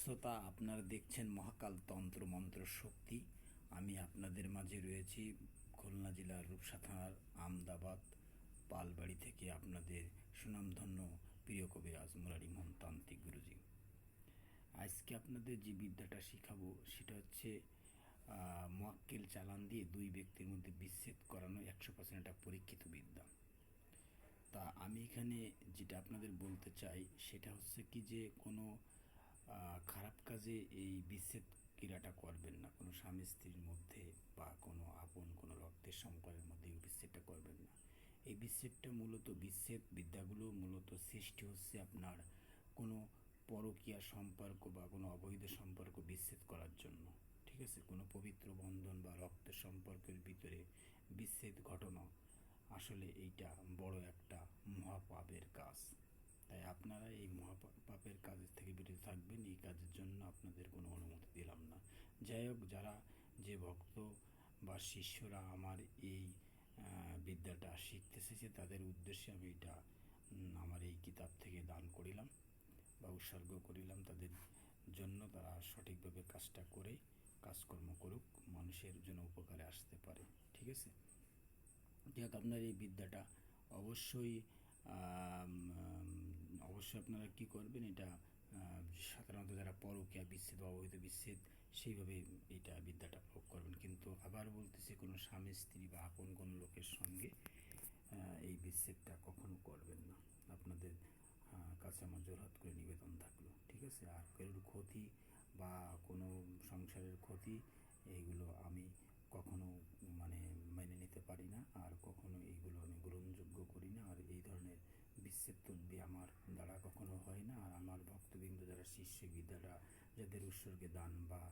শ্রোতা, আপনারা দেখছেন মহাকাল তন্ত্র মন্ত্র শক্তি। আমি আপনাদের মাঝে রয়েছি খুলনা জেলার রূপসা থানার আমদাবাদ পালবাড়ি থেকে আপনাদের সুনামধন্য প্রিয় কবিরাজ মুরারিমোহন তান্ত্রিক গুরুজি। আজকে আপনাদের যে বিদ্যাটা শিখাবো সেটা হচ্ছে মোয়াক্কেল চালান দিয়ে দুই ব্যক্তির মধ্যে বিচ্ছেদ করানো 100% একটা পরীক্ষিত বিদ্যা। তা আমি এখানে যেটা আপনাদের বলতে চাই সেটা হচ্ছে কি যে কোনো খারাপ কাজে এই বিচ্ছেদ ক্রিয়াটা করবেন না, কোনো স্বামী স্ত্রীর মধ্যে বা কোনো আপন কোনো রক্তের সম্পর্কের মধ্যে এই বিচ্ছেদটা করবেন না। এই বিচ্ছেদটা মূলত বিচ্ছেদ বিদ্যাগুলো মূলত সৃষ্টি হচ্ছে আপনার কোনো পরকীয়া সম্পর্ক বা কোনো অবৈধ সম্পর্ক বিচ্ছেদ করার জন্য। ঠিক আছে, কোনো পবিত্র বন্ধন বা রক্তের সম্পর্কের ভিতরে বিচ্ছেদ ঘটানো আসলে এইটা বড় একটা মহাপাপের কাজ। তাই আপনারা এই মহাপাপের কাজের থেকে বিরত থাকবেন। এই কাজের জন্য আপনাদের কোনো অনুমতি দিলাম না। যাই হোক, যারা যে ভক্ত বা শিষ্যরা আমার এই বিদ্যাটা শিখতে এসেছে তাদের উদ্দেশ্যে আমি এটা আমার এই কিতাব থেকে দান করিলাম বা উৎসর্গ করিলাম। তাদের জন্য তারা সঠিকভাবে কাজটা করে কাজকর্ম করুক, মানুষের জন্য উপকারে আসতে পারে। ঠিক আছে, যাক আপনার এই বিদ্যাটা অবশ্যই অবশ্যই আপনারা কী করবেন, এটা সাধারণত যারা পরকীয়া বিচ্ছেদ বা অবৈধ বিচ্ছেদ সেইভাবে এটা বিদ্যাটা প্রয়োগ করবেন। কিন্তু আবার বলতেছি, কোনো স্বামী স্ত্রী বা আপন কোনো লোকের সঙ্গে এই বিচ্ছেদটা কখনো করবেন না। আপনাদের কাছে আমার জোরহাত করে নিবেদন থাকলো। ঠিক আছে, আর কারোর ক্ষতি বা কোনো সংসারের ক্ষতি এইগুলো আমি কখনো মেনে নিতে পারি না, আর কখনো এইগুলো আমি গ্রহণযোগ্য করি না। আর এই ধরনের বিচ্ছেদ তদ্বি আমার দ্বারা কখনো হয় না। আর আমার ভক্তবৃন্দ যারা শিষ্য বিদ্যাটা যাদের উৎসর্গে দান বা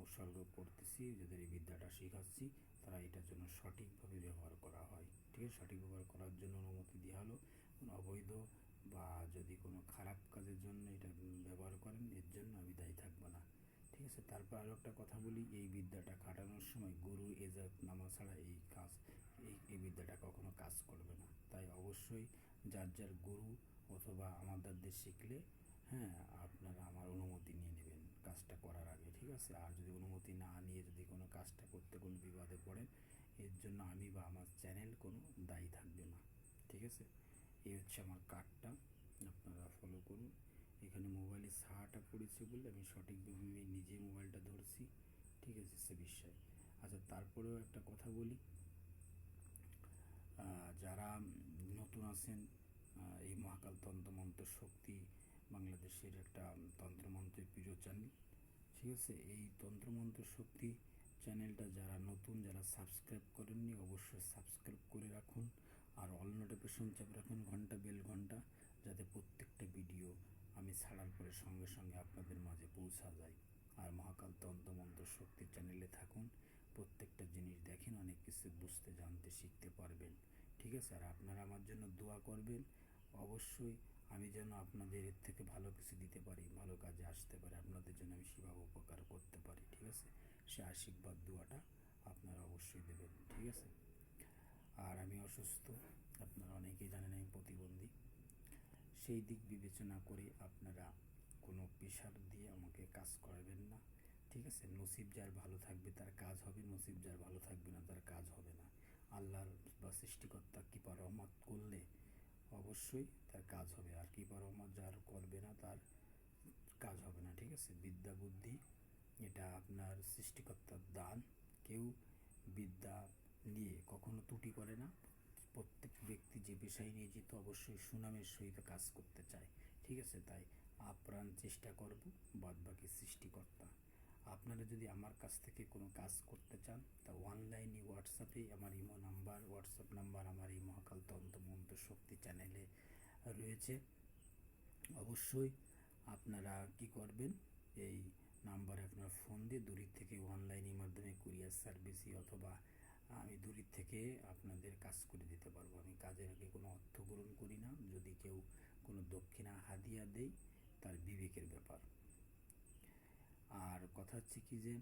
উৎসর্গ করতেছি, যাদের এই বিদ্যাটা শেখাচ্ছি, তারা এটার জন্য সঠিকভাবে ব্যবহার করা হয়। ঠিক আছে, সঠিক ব্যবহার করার জন্য অনুমতি দেওয়া হলো। কোনো অবৈধ বা যদি কোনো খারাপ কাজের জন্য এটা ব্যবহার করেন, এর জন্য আমি দায়ী থাকবো না। ঠিক আছে, তারপর আরও একটা কথা বলি, এই বিদ্যাটা খাটানোর সময় গুরু এজাত নামা ছাড়া এই বিদ্যাটা কখনো কাজ করবে না। তাই অবশ্যই যার যার গুরু অথবা আমাদের শিখলে আপনারা আমার অনুমতি নিয়ে নেবেন কাজটা করার আগে। ঠিক আছে, আর যদি অনুমতি না নিয়ে যদি কোনো কাজটা করতে কোনো বিবাদে পড়েন, এর জন্য আমি বা আমার চ্যানেল কোনো দায়ী থাকবে না। ঠিক আছে, এই হচ্ছে আমার কার্ডটা, আপনারা ফলো করুন। এখানে মোবাইলে ছাটা পড়েছে বলে আমি সঠিকভাবে নিজে মোবাইলটা ধরছি। ঠিক আছে, সে বিষয়। আচ্ছা, তারপরেও একটা কথা বলি, যারা নতুন আছেন, এই মহাকাল তন্ত্রমন্ত্র শক্তি বাংলাদেশের একটা তন্ত্রমন্ত্রের প্রিয় চ্যানেল। ঠিক আছে, এই তন্ত্রমন্ত্র শক্তি চ্যানেলটা যারা নতুন, যারা সাবস্ক্রাইব করেননি, অবশ্যই সাবস্ক্রাইব করে রাখুন। আর অল নোটিফিকেশন চাপ রাখুন, বেল ঘন্টা, যাতে প্রত্যেকটা ভিডিও আমি ছাড়ার পরে সঙ্গে সঙ্গে আপনাদের মাঝে পৌঁছা যায়। আর মহাকাল তন্ত্রমন্ত্র শক্তির চ্যানেলে থাকুন, প্রত্যেকটা জিনিস দেখেন, অনেক কিছু বুঝতে জানতে শিখতে পারবেন। ঠিক আছে, আর আপনারা আমার জন্য দোয়া করবেন অবশ্যই, আমি যেন আপনাদের এর থেকে ভালো কিছু দিতে পারি, ভালো কাজে আসতে পারি, আপনাদের জন্য আমি সেভাবে উপকার করতে পারি। ঠিক আছে, সে আশীর্বাদ দোয়াটা আপনারা অবশ্যই দেবেন। ঠিক আছে, আর আমি অসুস্থ, আপনারা অনেকেই জানেন আমি প্রতিবন্ধী। সেই দিক বিবেচনা করে আপনারা কোনো প্রেশার দিয়ে আমাকে কাজ করাবেন না। ঠিক আছে, নসিব যার ভালো থাকবে তার কাজ হবে, নসিব যার ভালো থাকবে না তার কাজ হবে না। আল্লাহর বা সৃষ্টিকর্তা কৃপা রহমত করলে অবশ্যই তার কাজ হবে, আর কৃপা রহমত যার করবে না তার কাজ হবে না। ঠিক আছে, বিদ্যা বুদ্ধি এটা আপনার সৃষ্টিকর্তার দান। কেউ বিদ্যা নিয়ে কখনো ত্রুটি করে না। প্রত্যেক ব্যক্তি যে পেশায় নিয়োজিত অবশ্যই সুনামের সহিত কাজ করতে চায়। ঠিক আছে, তাই আপ্রাণ চেষ্টা করব, বাদবাকি সৃষ্টিকর্তা। আপনারা যদি আমার কাছ থেকে কোনো কাজ করতে চান, তা অনলাইনে হোয়াটসঅ্যাপে আমার ইমো নাম্বার, হোয়াটসঅ্যাপ নাম্বার আমার এই মহাকাল তন্ত্রমন্ত্র শক্তি চ্যানেলে রয়েছে। অবশ্যই আপনারা কি করবেন, এই নাম্বারে আপনার ফোন দিয়ে দূরের থেকে অনলাইনের মাধ্যমে কুরিয়ার সার্ভিসই অথবা আমি দূরের থেকে আপনাদের কাজ করে দিতে পারবো। আমি কাজের আগে কোনো অর্থ গ্রহণ করি না। যদি কেউ কোনো দক্ষিণা হাদিয়া দেয় তার বিবেকের ব্যাপার। আর কথা হচ্ছে কি যে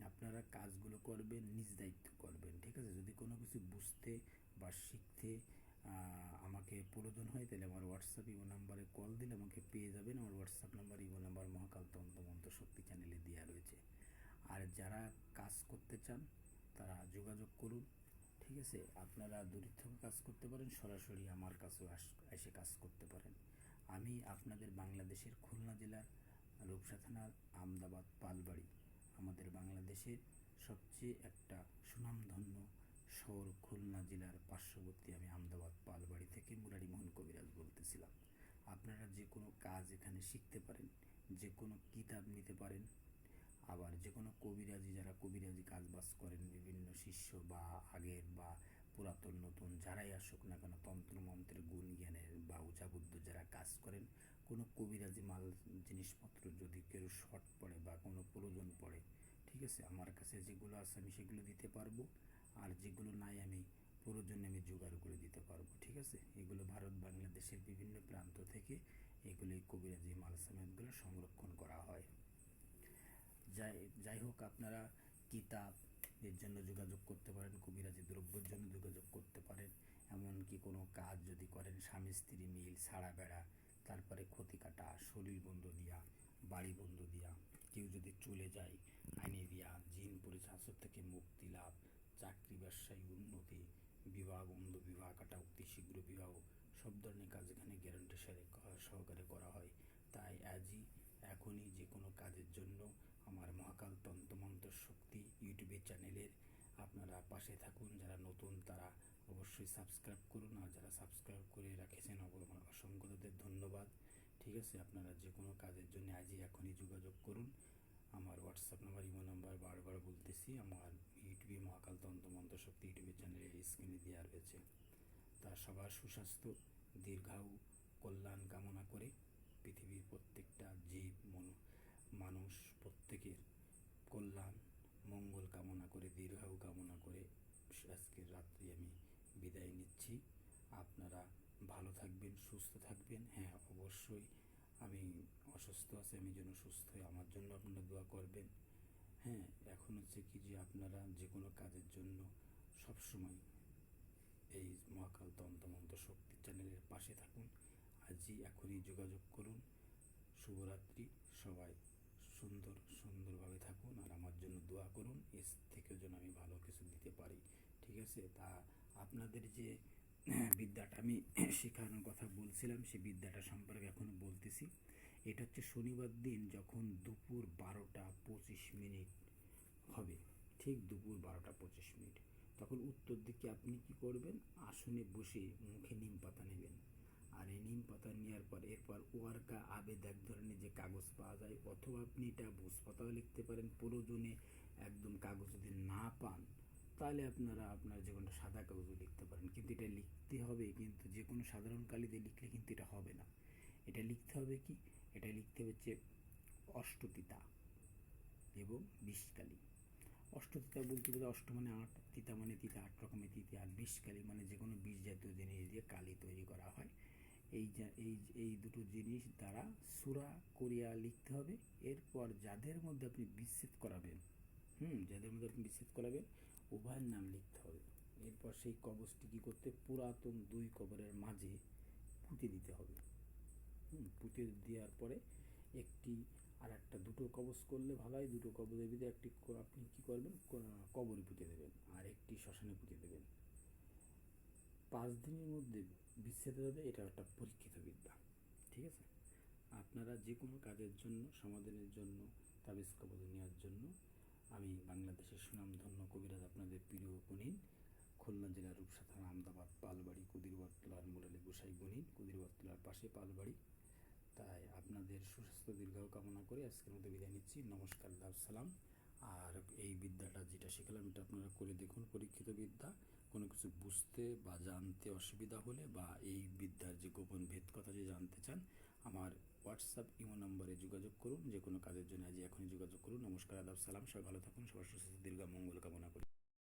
আপনারা কাজগুলো করবেন, নিজ দায়িত্ব করবেন। ঠিক আছে, যদি কোনো কিছু বুঝতে বা শিখতে আমাকে প্রয়োজন হয়, তাহলে আমার হোয়াটসঅ্যাপ ইমো নাম্বারে কল দিলে আমাকে পেয়ে যাবেন। আমার হোয়াটসঅ্যাপ নাম্বার ইমো নাম্বার মহাকাল তন্ত্রমন্ত্র কাজ করতে চান তারা যোগাযোগ করুন। ঠিক আছে, আপনারা দূরে থেকে কাজ করতে পারেন, সরাসরি আমার কাছেও এসে কাজ করতে পারেন। আমি আপনাদের বাংলাদেশের খুলনা জেলার রূপসা থানার আমদাবাদ পালবাড়ি, আমাদের বাংলাদেশের সবচেয়ে একটা সুনামধন্য শহর খুলনা জেলার পার্শ্ববর্তী আমি আমদাবাদ পালবাড়ি থেকে মুরারি মোহন কবিরাজ বলতেছিলাম। আপনারা যে কোনো কাজ এখানে শিখতে পারেন, যে কোনো কিতাব নিতে পারেন, আবার যে কোনো কবিরাজি, যারা কবিরাজি কাজবাজ করেন, বিভিন্ন শিষ্য বা আগের বা পুরাতন নতুন যারাই আসুক না কেন, তন্ত্রমন্ত্রের গুণ জ্ঞানের বা উচাবুদ্ধ যারা কাজ করেন, কোনো কবিরাজি মাল জিনিসপত্র যদি কেউ শর্ট পড়ে বা কোনো প্রয়োজন পড়ে, ঠিক আছে, আমার কাছে যেগুলো আছে আমি সেগুলো দিতে পারবো, আর যেগুলো নাই আমি প্রয়োজনে আমি জোগাড় করে দিতে পারবো। ঠিক আছে, এগুলো ভারত বাংলাদেশের বিভিন্ন প্রান্ত থেকে এগুলো কবিরাজি মাল সামানগুলো সংরক্ষণ করা হয়। যাই হোক, আপনারা কিতাব এর জন্য যোগাযোগ করতে পারেন, কবিরাজি দ্রব্যের জন্য যোগাযোগ করতে পারেন, এমনকি কোনো কাজ যদি করেন, স্বামী স্ত্রী মিল, ছাড়া বেড়া, তারপরে ক্ষতি কাটা, শরীর বন্ধ দিয়া, বাড়ি বন্ধ দিয়া, কেউ যদি চলে যায় আইনে দিয়া, জিন পরিচালক থেকে মুক্তি লাভ, চাকরি ব্যবসায় উন্নতি, বিবাহ বন্ধ, বিবাহ কাটা, অতি শীঘ্র বিবাহ, সব ধরনের কাজ এখানে গ্যারান্টি সহকারে করা হয়। তাই আজই এখনই যে কোনো কাজের জন্য আমার মহাকাল তন্ত্রমন্ত্র শক্তি ইউটিউবের চ্যানেলের আপনারা পাশে থাকুন। যারা নতুন তারা অবশ্যই সাবস্ক্রাইব করুন, আর যারা সাবস্ক্রাইব করে রাখেছেন অসংখ্য তাদের ধন্যবাদ। ঠিক আছে, আপনারা যে কোনো কাজের জন্য আজই এখনই যোগাযোগ করুন। আমার হোয়াটসঅ্যাপ নাম্বার, ইমো নাম্বার বারবার বলতেছি, আমার ইউটিউবে মহাকাল তন্ত্রমন্ত্র শক্তি ইউটিউবের চ্যানেলের স্ক্রিনে দেওয়া রয়েছে। তা সবার সুস্বাস্থ্য, দীর্ঘায়ু, কল্যাণ কামনা করে পৃথিবীর প্রত্যেকটা জীব মানুষ প্রত্যেকের কল্যাণ মঙ্গল কামনা করে, দীর্ঘায়ু কামনা করে আজকের রাত্রি আমি বিদায় নিচ্ছি। আপনারা ভালো থাকবেন, সুস্থ থাকবেন। হ্যাঁ, অবশ্যই আমি অসুস্থ আছি, আমি যেন সুস্থ হই, আমার জন্য আপনারা দোয়া করবেন। হ্যাঁ, এখন হচ্ছে কি যে আপনারা যে কোনো কাজের জন্য সবসময় এই মহাকাল তন্ত্রমন্ত্র শক্তি চ্যানেলের পাশে থাকুন। আজই এখনই যোগাযোগ করুন। শুভরাত্রি, সবাই সুন্দরভাবে থাকুন, আর আমার জন্য দোয়া করুন, এর থেকেও যেন আমি ভালো কিছু দিতে পারি। ঠিক আছে, তা আপনাদের যে বিদ্যাটা আমি শেখানোর কথা বলছিলাম, সেই বিদ্যাটা সম্পর্কে এখন বলতেছি। এটা হচ্ছে শনিবার দিন যখন দুপুর 12টা 25 হবে, ঠিক দুপুর 12টা 25, তখন উত্তর দিকে আপনি কি করবেন, আসনে বসে মুখে নিম পাতা নেবেন। আর এই নিম পাতা নেওয়ার পর এরপর ওয়ার্কা আবেদ এক ধরনের যে কাগজ পাওয়া যায়, অথবা আপনি এটা ভোজপাতাও লিখতে পারেন, প্রয়োজনে একদম কাগজ যদি না পান তাহলে আপনার যে কোনো সাদা কাগজও লিখতে পারেন, কিন্তু এটা লিখতে হবে, কিন্তু যে কোনো সাধারণ কালি দিয়ে লিখলে কিন্তু এটা হবে না। এটা লিখতে হবে কি, এটা লিখতে হচ্ছে অষ্টতিতা এবং বিষকালি। অষ্টতিতা বলতে বোঝা, অষ্ট মানে 8, তিতা মানে তিতা, 8 রকমের তিতা, আর বিষকালি মানে যে কোনো বিষ জাতীয় জিনিস দিয়ে কালি তৈরি করা হয়। এই দুটো জিনিস দ্বারা সূরা করিয়া লিখতে হবে। এরপর যাদের মধ্যে আপনি বিচ্ছেদ করাবেন, উভয়ের নাম লিখতে হবে। এরপর সেই কবচটি কী করতে, পুরাতন 2 কবরের মাঝে পুঁতে দিতে হবে। পুঁতে দেওয়ার পরে একটি আর একটা, দুটো কবচ করলে ভালো হয়, দুটো কবচের ভিতরে একটি আপনি কী করবেন, কবরে পুঁতে দেবেন, আর একটি শ্মশানে পুঁতে দেবেন। 5 দিনের মধ্যে বিচ্ছেদ হবে। এটা একটা পরীক্ষিত বিদ্যা। ঠিক আছে, আপনারা যে কোনো কাজের জন্য, সমাধানের জন্য, তাবিজ কবজ নেওয়ার জন্য আমি বাংলাদেশের সুনামধন্য কবিরাজ আপনাদের প্রিয় গুণীন, খুলনা জেলার রূপসা থানা আমদাবাদ পালবাড়ি, কুদিরবরতলার মুরালি গোসাই গুণীন, কুদিরবরতলার পাশে পালবাড়ি। তাই আপনাদের সুস্বাস্থ্য দীর্ঘায়ু কামনা করে আজকের মতো বিদায় নিচ্ছি। নমস্কার, সালাম। আর এই বিদ্যাটা যেটা শেখালাম এটা আপনারা করে দেখুন, পরীক্ষিত বিদ্যা। কোনো কিছু বুঝতে বা জানতে অসুবিধা হলে, বা এই বিদ্যার যে গোপন ভেদ কথা যে জানতে চান, আমার হোয়াটসঅ্যাপ ইমো নম্বরে যোগাযোগ করুন। যে কোনো কাজের জন্য আজ এখনই যোগাযোগ করুন। নমস্কার, সালাম। সবাই ভালো থাকুন, সবার সুস্বাস্থ্য দীর্ঘ মঙ্গল কামনা করি।